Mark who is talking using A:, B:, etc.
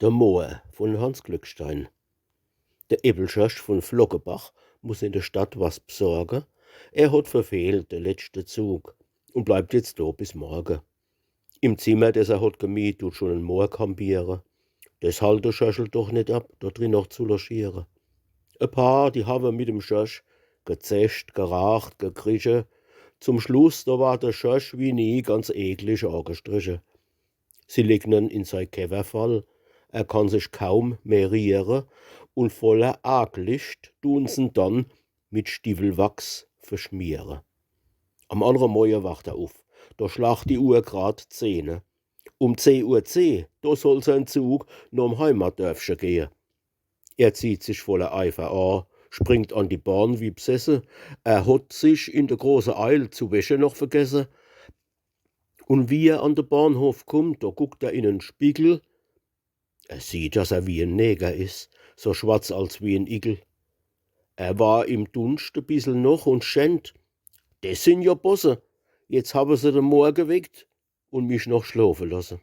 A: Der Mohr von Hans Glückstein. Der Ebbelschösch von Floggebach muss in der Stadt was besorgen. Er hat verfehlt den letzten Zug und bleibt jetzt da bis morgen. Im Zimmer, das er hat gemietet, tut schon ein Mohr kampieren. Das hält der Schöschel doch nicht ab, da drin noch zu logieren. Ein paar, die haben mit dem Schösch gezäscht, geracht, gekriechen. Zum Schluss, da war der Schösch wie nie ganz eklig angestrichen. Sie legen ihn in sein Käferfall. Er kann sich kaum mehr rühren und voller Arglicht tun sie dann mit Stiefelwachs verschmieren. Am anderen Morgen wacht er auf. Da schlagt die Uhr grad 10. Um 10:10 Uhr, da soll sein Zug noch am Heimatdörfchen gehen. Er zieht sich voller Eifer an, springt an die Bahn wie besessen. Er hat sich in der großen Eil zu Wäsche noch vergessen. Und wie er an den Bahnhof kommt, da guckt er in den Spiegel. Er sieht, dass er wie ein Neger ist, so schwarz als wie ein Igel. Er war im Dunst ein bissel noch und schänt. Das sind ja Bosse. Jetzt haben sie den Mohr geweckt und mich noch schlafen lassen.